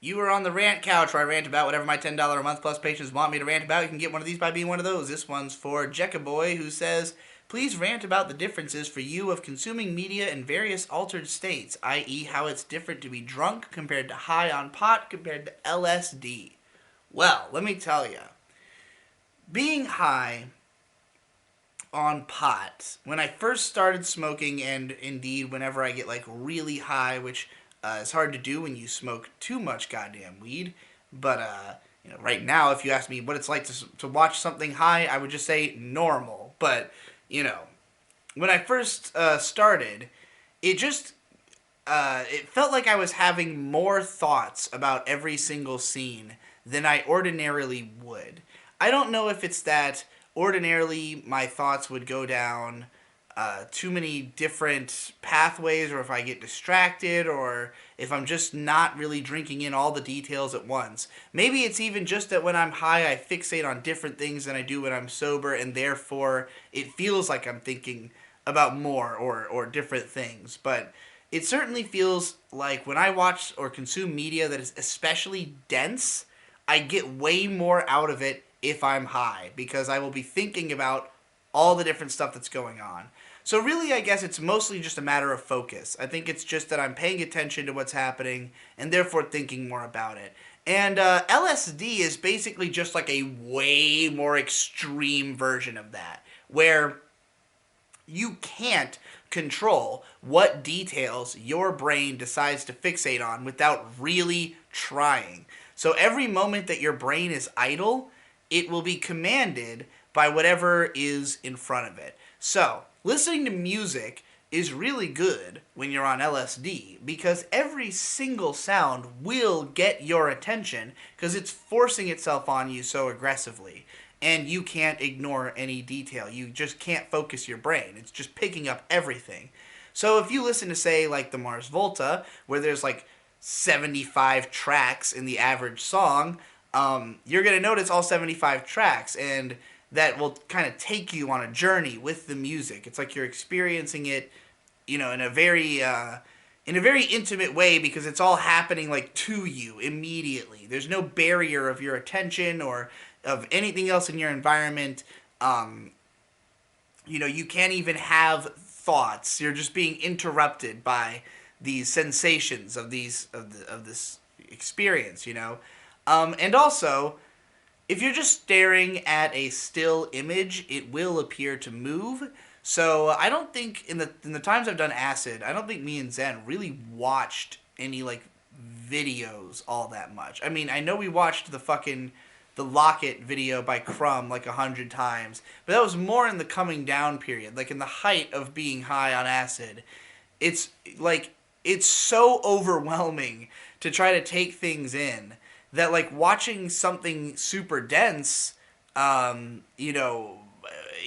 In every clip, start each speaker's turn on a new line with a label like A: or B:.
A: You are on the rant couch where I rant about whatever my $10 a month plus patrons want me to rant about. You can get one of these by being one of those. This one's for Jekka Boy, who says, please rant about the differences for you of consuming media in various altered states, i.e., how it's different to be drunk compared to high on pot compared to LSD. Well, let me tell you, being high on pot, when I first started smoking, and indeed whenever I get like really high, which is hard to do when you smoke too much goddamn weed. But right now, if you ask me what it's like to watch something high, I would just say normal. But you know, when I first started, it just it felt like I was having more thoughts about every single scene than I ordinarily would. I don't know if it's that ordinarily my thoughts would go down too many different pathways, or if I get distracted, or if I'm just not really drinking in all the details at once. Maybe it's even just that when I'm high, I fixate on different things than I do when I'm sober, and therefore it feels like I'm thinking about more or different things. But it certainly feels like when I watch or consume media that is especially dense, I get way more out of it if I'm high, because I will be thinking about all the different stuff that's going on. So really, I guess it's mostly just a matter of focus. I think it's just that I'm paying attention to what's happening and therefore thinking more about it. And LSD is basically just like a way more extreme version of that, where you can't control what details your brain decides to fixate on without really trying. So every moment that your brain is idle, it will be commanded by whatever is in front of it. So, listening to music is really good when you're on LSD because every single sound will get your attention because it's forcing itself on you so aggressively. And you can't ignore any detail. You just can't focus your brain. It's just picking up everything. So if you listen to, say, like the Mars Volta, where there's like 75 tracks in the average song, you're going to notice all 75 tracks, and that will kind of take you on a journey with the music. It's like you're experiencing it, in a very intimate way because it's all happening like to you immediately. There's no barrier of your attention or of anything else in your environment. You can't even have thoughts. You're just being interrupted by these sensations of this experience. And also, if you're just staring at a still image, it will appear to move. So I don't think in the times I've done acid, I don't think me and Zen really watched any like videos all that much. I mean, I know we watched the Locket video by Crumb like 100 times, but that was more in the coming down period, like in the height of being high on acid. It's like it's so overwhelming to try to take things in that like watching something super dense,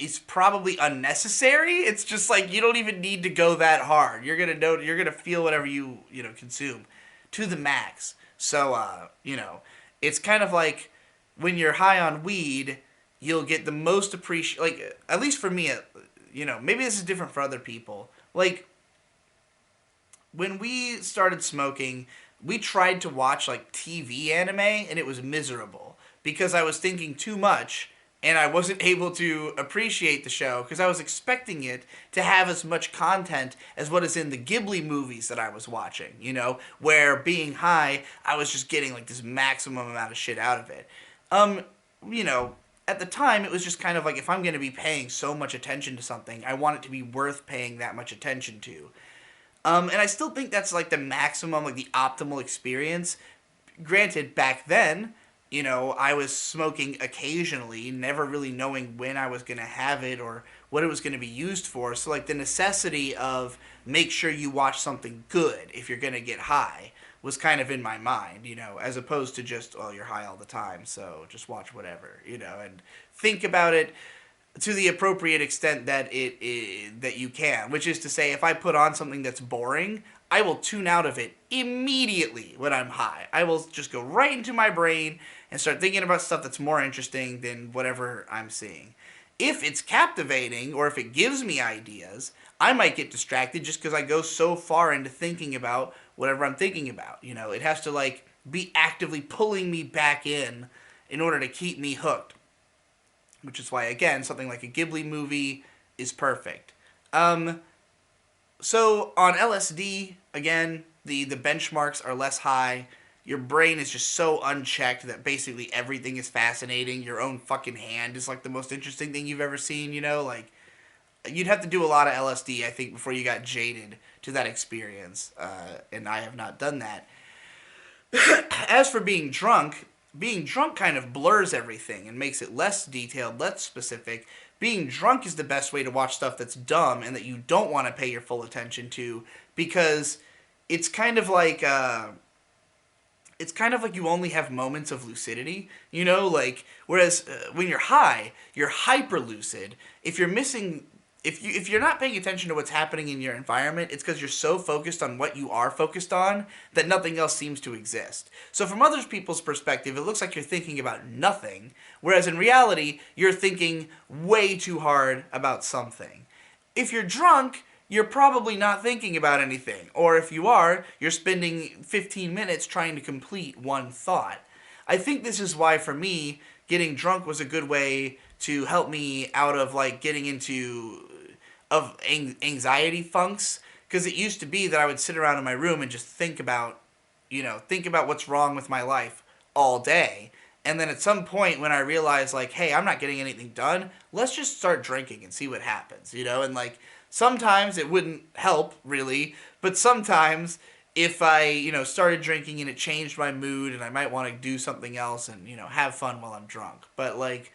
A: is probably unnecessary. It's just like you don't even need to go that hard. You're gonna feel whatever you consume to the max. So it's kind of like when you're high on weed, you'll get the most appreciate. Like at least for me, maybe this is different for other people. Like when we started smoking, we tried to watch like TV anime and it was miserable because I was thinking too much and I wasn't able to appreciate the show because I was expecting it to have as much content as what is in the Ghibli movies that I was watching, where being high, I was just getting like this maximum amount of shit out of it. Um, at the time, it was just kind of like if I'm going to be paying so much attention to something, I want it to be worth paying that much attention to. And I still think that's like the maximum, like the optimal experience. Granted, back then, I was smoking occasionally, never really knowing when I was going to have it or what it was going to be used for. So, like, the necessity of make sure you watch something good if you're going to get high was kind of in my mind, as opposed to just, oh, you're high all the time, so just watch whatever, and think about it to the appropriate extent that that you can, which is to say, if I put on something that's boring, I will tune out of it immediately when I'm high. I will just go right into my brain and start thinking about stuff that's more interesting than whatever I'm seeing. If it's captivating or if it gives me ideas, I might get distracted just because I go so far into thinking about whatever I'm thinking about. It has to like be actively pulling me back in order to keep me hooked. Which is why, again, something like a Ghibli movie is perfect. Um, so on LSD, again, the benchmarks are less high. Your brain is just so unchecked that basically everything is fascinating. Your own fucking hand is like the most interesting thing you've ever seen, you know? Like, you'd have to do a lot of LSD, I think, before you got jaded to that experience. And I have not done that. As for being drunk kind of blurs everything and makes it less detailed, less specific. Being drunk is the best way to watch stuff that's dumb and that you don't want to pay your full attention to, because it's kind of like you only have moments of lucidity, you know, like whereas when you're high, you're hyper lucid. If you're missing if you're not paying attention to what's happening in your environment, it's because you're so focused on what you are focused on that nothing else seems to exist. So from other people's perspective, it looks like you're thinking about nothing, whereas in reality, you're thinking way too hard about something. If you're drunk, you're probably not thinking about anything. Or if you are, you're spending 15 minutes trying to complete one thought. I think this is why, for me, getting drunk was a good way to help me out of like getting into of anxiety funks, because it used to be that I would sit around in my room and just think about, think about what's wrong with my life all day. And then at some point when I realized like, hey, I'm not getting anything done, let's just start drinking and see what happens, and like sometimes it wouldn't help really, but sometimes if I, started drinking and it changed my mood and I might want to do something else and, have fun while I'm drunk. But like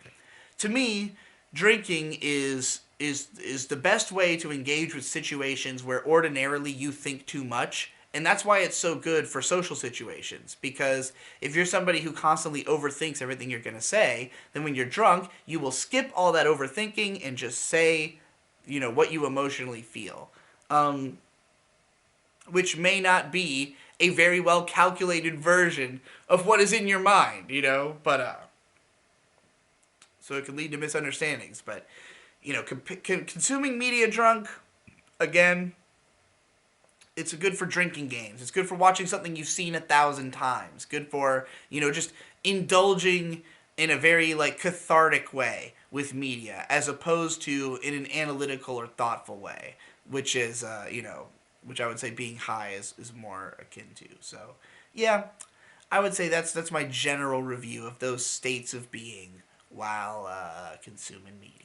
A: to me, drinking is the best way to engage with situations where ordinarily you think too much. And that's why it's so good for social situations. Because if you're somebody who constantly overthinks everything you're going to say, then when you're drunk, you will skip all that overthinking and just say, what you emotionally feel. Which may not be a very well calculated version of what is in your mind, But, so it can lead to misunderstandings. But, consuming media drunk, again, it's good for drinking games. It's good for watching something you've seen 1,000 times. Good for, just indulging in a very, like, cathartic way with media, as opposed to in an analytical or thoughtful way, which is, which I would say being high is more akin to. So, yeah, I would say that's my general review of those states of being while consuming media.